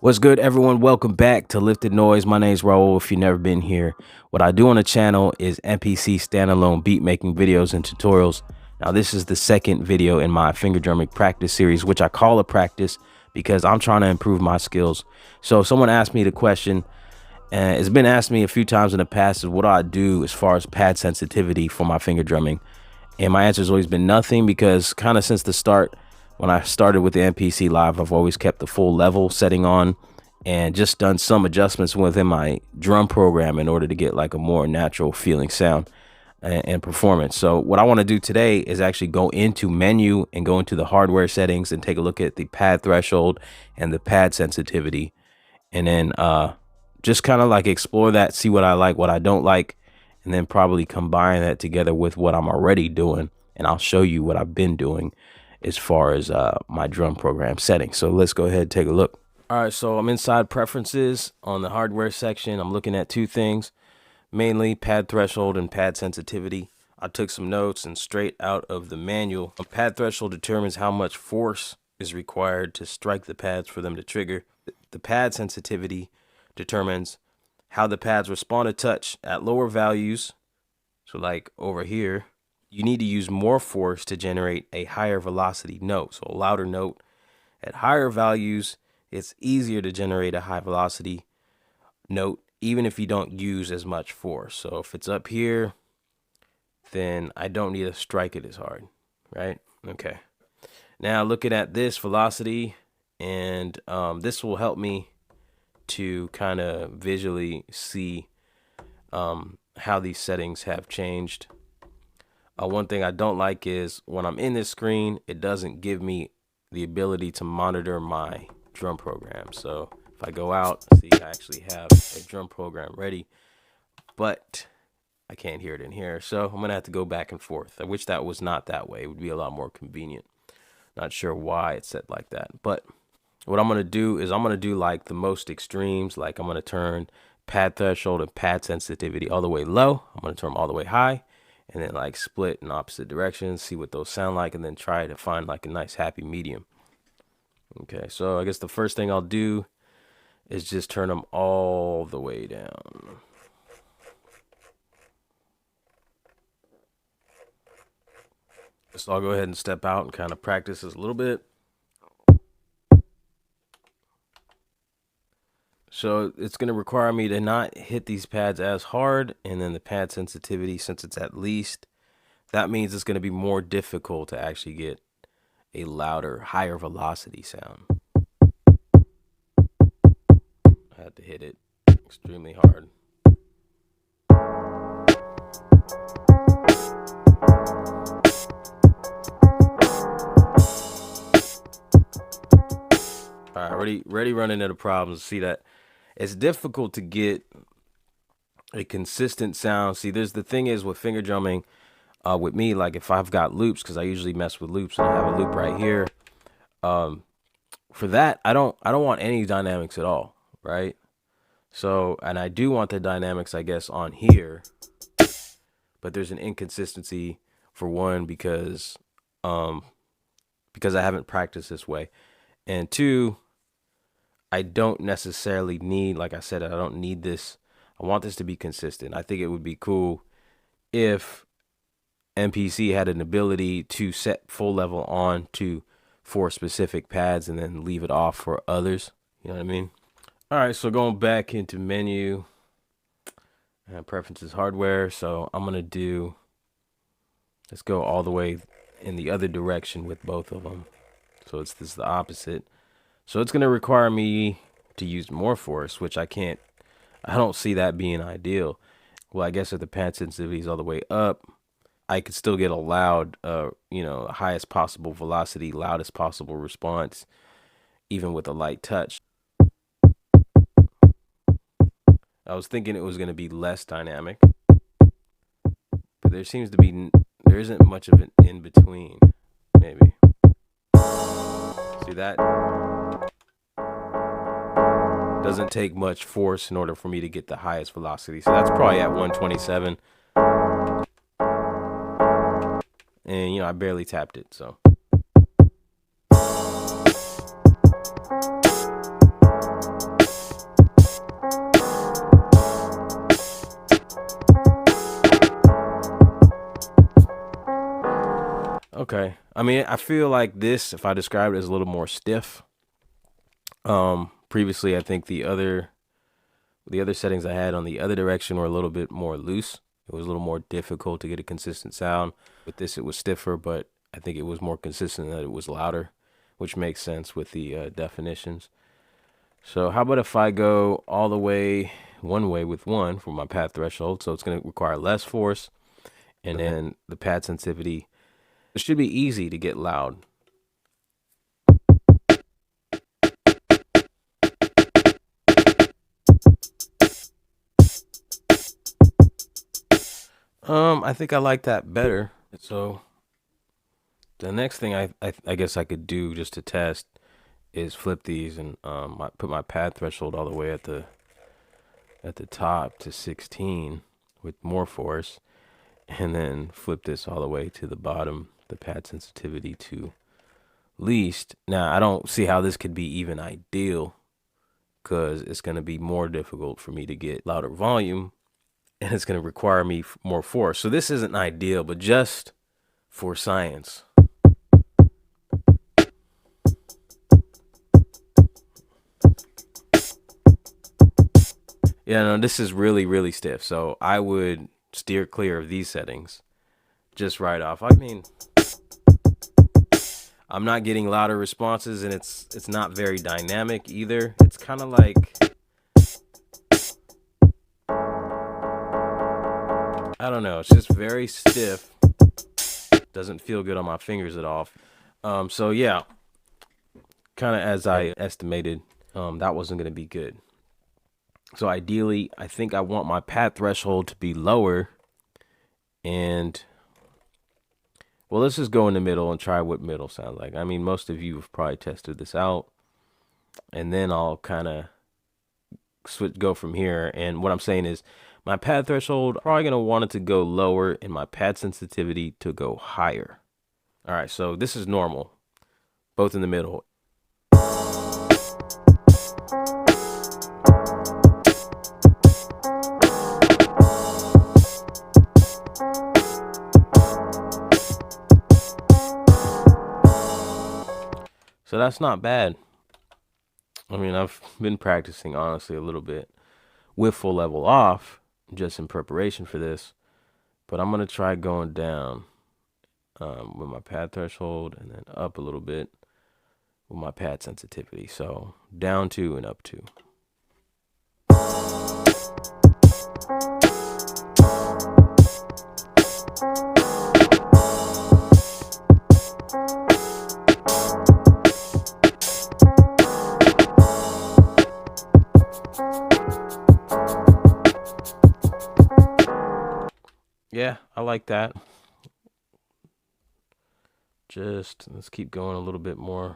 What's good, everyone? Welcome back to Lifted Noise. My name's Raul. If you've never been here, what I do on the channel is MPC standalone beat making videos and tutorials. Now, this is the second video in my finger drumming practice series, which I call a practice because I'm trying to improve my skills. So if someone asked me the question, and it's been asked me a few times in the past, is what do I do as far as pad sensitivity for my finger drumming? And my answer has always been nothing, because kind of since the start, when I started with the MPC Live, I've always kept the full level setting on and just done some adjustments within my drum program in order to get like a more natural feeling sound and performance. So what I want to do today is actually go into menu and go into the hardware settings and take a look at the pad threshold and the pad sensitivity, and then just kind of like explore that, see what I like, what I don't like, and then probably combine that together with what I'm already doing, and I'll show you what I've been doing as far as my drum program settings. So let's go ahead and take a look. All right, so I'm inside preferences on the hardware section. I'm looking at two things, mainly pad threshold and pad sensitivity. I took some notes and straight out of the manual. A pad threshold determines how much force is required to strike the pads for them to trigger. The pad sensitivity determines how the pads respond to touch at lower values. So like over here, you need to use more force to generate a higher velocity note, so a louder note. At higher values, it's easier to generate a high velocity note, even if you don't use as much force. So if it's up here, then I don't need to strike it as hard, right? Okay. Now looking at this velocity, and this will help me to kind of visually see how these settings have changed. One thing I don't like is when I'm in this screen, it doesn't give me the ability to monitor my drum program. So if I go out, see, I actually have a drum program ready, but I can't hear it in here. So I'm gonna have to go back and forth. I wish that was not that way. It would be a lot more convenient. Not sure why it's set like that, but what I'm gonna do is I'm gonna do like the most extremes. Like I'm gonna turn pad threshold and pad sensitivity all the way low. I'm gonna turn them all the way high, and then like split in opposite directions, see what those sound like, and then try to find like a nice happy medium. Okay, so I guess the first thing I'll do is just turn them all the way down. So I'll go ahead and step out and kind of practice this a little bit. So it's going to require me to not hit these pads as hard, and then the pad sensitivity, since it's at least, that means it's going to be more difficult to actually get a louder, higher velocity sound. I had to hit it extremely hard. All right, already running into problems. See that it's difficult to get a consistent sound. See, there's the thing is with finger drumming, with me, like if I've got loops, because I usually mess with loops, and I have a loop right here. For that, I don't want any dynamics at all, right? So, and I do want the dynamics, I guess, on here, but there's an inconsistency for one, because I haven't practiced this way, and two, I don't necessarily need, like I said, I don't need this. I want this to be consistent. I think it would be cool if MPC had an ability to set full level on for specific pads and then leave it off for others. You know what I mean? All right, so going back into menu, preferences, hardware. So I'm gonna do, let's go all the way in the other direction with both of them. So this is the opposite. So it's gonna require me to use more force, which I don't see that being ideal. Well, I guess if the pad sensitivity is all the way up, I could still get a loud, highest possible velocity, loudest possible response, even with a light touch. I was thinking it was going to be less dynamic, but there isn't much of an in between, maybe. See, that doesn't take much force in order for me to get the highest velocity. So that's probably at 127. And, I barely tapped it, so. Okay. I mean, I feel like this, if I describe it, as a little more stiff. Previously, I think the other settings I had on the other direction were a little bit more loose. It was a little more difficult to get a consistent sound. With this, it was stiffer, but I think it was more consistent that it was louder, which makes sense with the definitions. So how about if I go all the way one way with one for my pad threshold? So it's going to require less force, and then the pad sensitivity. It should be easy to get loud. I think I like that better. So the next thing I guess I could do just to test is flip these and put my pad threshold all the way at the top to 16 with more force, and then flip this all the way to the bottom, the pad sensitivity to least. Now I don't see how this could be even ideal, because it's going to be more difficult for me to get louder volume, and it's going to require me more force. So this isn't ideal, but just for science. Yeah, no, this is really, really stiff. So I would steer clear of these settings just right off. I mean, I'm not getting louder responses, and it's not very dynamic either. It's kind of like, I don't know, it's just very stiff. Doesn't feel good on my fingers at all. So yeah, kind of as I estimated, that wasn't going to be good. So ideally, I think I want my pad threshold to be lower, and well, let's just go in the middle and try what middle sounds like. I mean, most of you have probably tested this out, and then I'll kind of go from here. And what I'm saying is, my pad threshold, probably going to want it to go lower, and my pad sensitivity to go higher. All right, so this is normal, both in the middle. So that's not bad. I mean, I've been practicing, honestly, a little bit with full level off, just in preparation for this. But I'm going to try going down with my pad threshold, and then up a little bit with my pad sensitivity. So down 2 and up 2. Yeah, I like that. Just let's keep going a little bit more.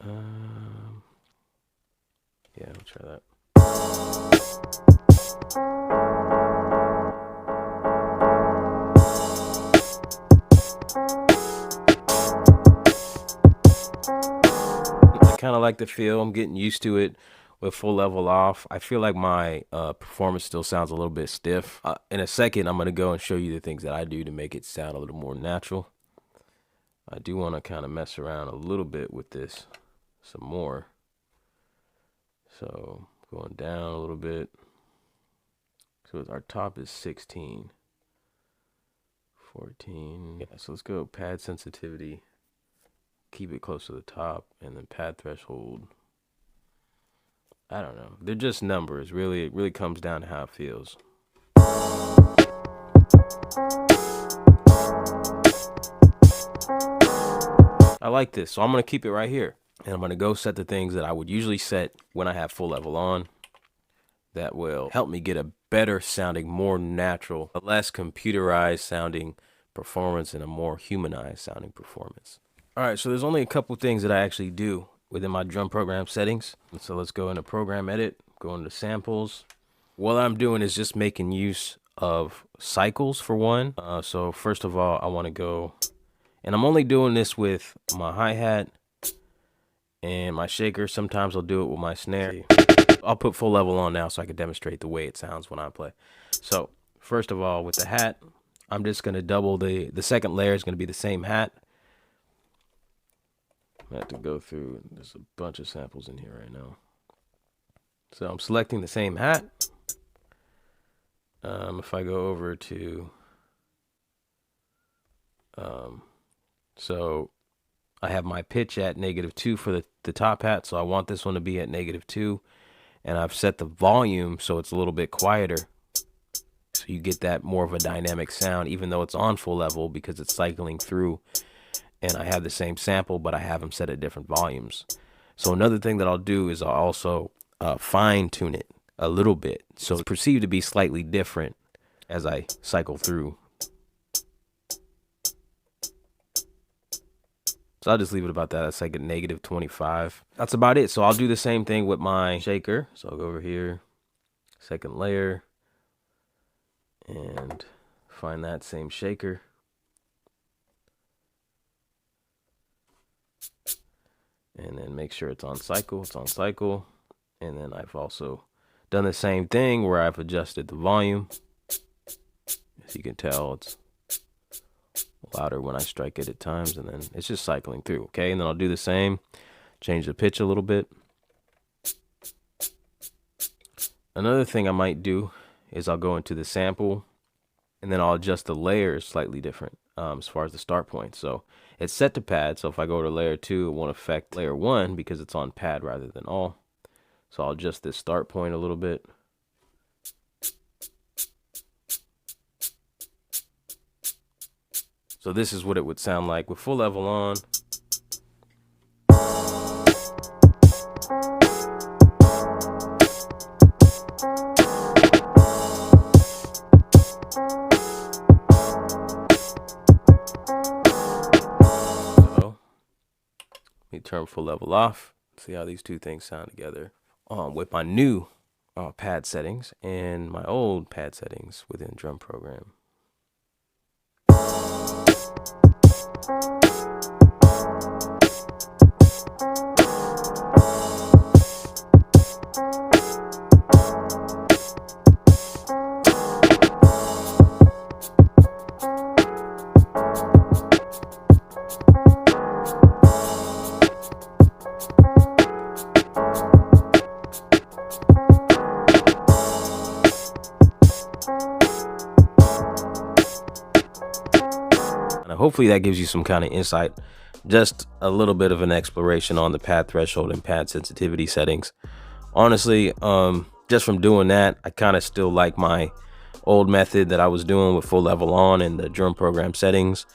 Yeah, I'll try that. I kind of like the feel. I'm getting used to it with full level off. I feel like my performance still sounds a little bit stiff. In a second, I'm going to go and show you the things that I do to make it sound a little more natural. I do want to kind of mess around a little bit with this some more. So going down a little bit. So our top is 16. 14. Yeah, so let's go pad sensitivity. Keep it close to the top, and then pad threshold. I don't know. They're just numbers. Really, it really comes down to how it feels. I like this, so I'm going to keep it right here. And I'm going to go set the things that I would usually set when I have full level on. That will help me get a better sounding, more natural, a less computerized sounding performance, and a more humanized sounding performance. All right, so there's only a couple things that I actually do within my drum program settings. So let's go into program edit, go into samples. What I'm doing is just making use of cycles for one. So first of all, I want to go, and I'm only doing this with my hi-hat and my shaker. Sometimes I'll do it with my snare. I'll put full level on now so I can demonstrate the way it sounds when I play. So first of all, with the hat, I'm just going to double the second layer is going to be the same hat. I have to go through, there's a bunch of samples in here right now. So I'm selecting the same hat. If I go over to, so I have my pitch at -2 for the top hat. So I want this one to be at -2. And I've set the volume so it's a little bit quieter. So you get that more of a dynamic sound, even though it's on full level because it's cycling through. And I have the same sample, but I have them set at different volumes. So another thing that I'll do is I'll also fine tune it a little bit. So it's perceived to be slightly different as I cycle through. So I'll just leave it about that. That's like a -25. That's about it. So I'll do the same thing with my shaker. So I'll go over here, second layer, and find that same shaker. And then make sure it's on cycle. It's on cycle. And then I've also done the same thing where I've adjusted the volume. As you can tell, it's louder when I strike it at times, and then it's just cycling through. Okay, and then I'll do the same, change the pitch a little bit. Another thing I might do is I'll go into the sample, and then I'll adjust the layers slightly different as far as the start point. So it's set to pad, so if I go to layer 2, it won't affect layer 1 because it's on pad rather than all. So I'll adjust this start point a little bit. So this is what it would sound like with full level on. So let me turn full level off. See how these two things sound together with my new pad settings and my old pad settings within Drum Program. Hopefully that gives you some kind of insight, just a little bit of an exploration on the pad threshold and pad sensitivity settings. Honestly, just from doing that, I kind of still like my old method that I was doing with full level on and the Drum Program settings,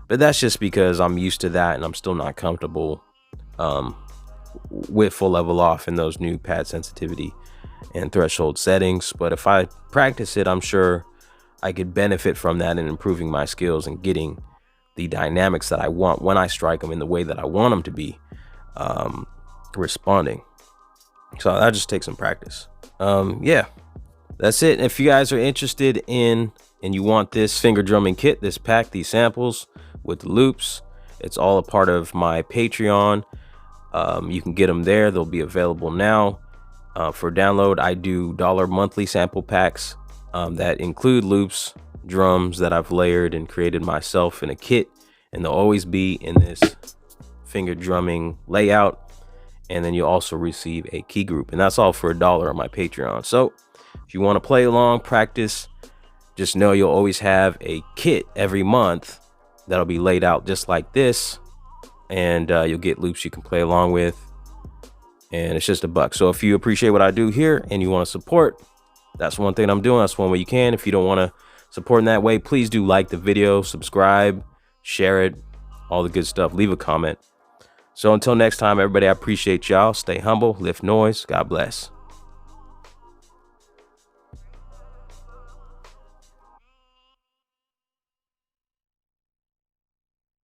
but that's just because I'm used to that and I'm still not comfortable with full level off in those new pad sensitivity and threshold settings. But if I practice it, I'm sure I could benefit from that in improving my skills and getting the dynamics that I want when I strike them in the way that I want them to be responding. So that just takes some practice. Yeah, that's it. If you guys are interested in and you want this finger drumming kit, this pack, these samples with the loops, it's all a part of my Patreon. You can get them there. They'll be available now for download. I do $1 monthly sample packs that include loops, drums that I've layered and created myself in a kit, and they'll always be in this finger drumming layout. And then you'll also receive a key group, and that's all for $1 on my Patreon. So if you want to play along, practice, just know you'll always have a kit every month that'll be laid out just like this, and you'll get loops you can play along with, and it's just $1. So if you appreciate what I do here and you want to support, that's one thing I'm doing. That's one way you can. If you don't want to support in that way, please do like the video, subscribe, share it, all the good stuff, leave a comment. So until next time, everybody, I appreciate y'all. Stay humble, lift noise. God bless.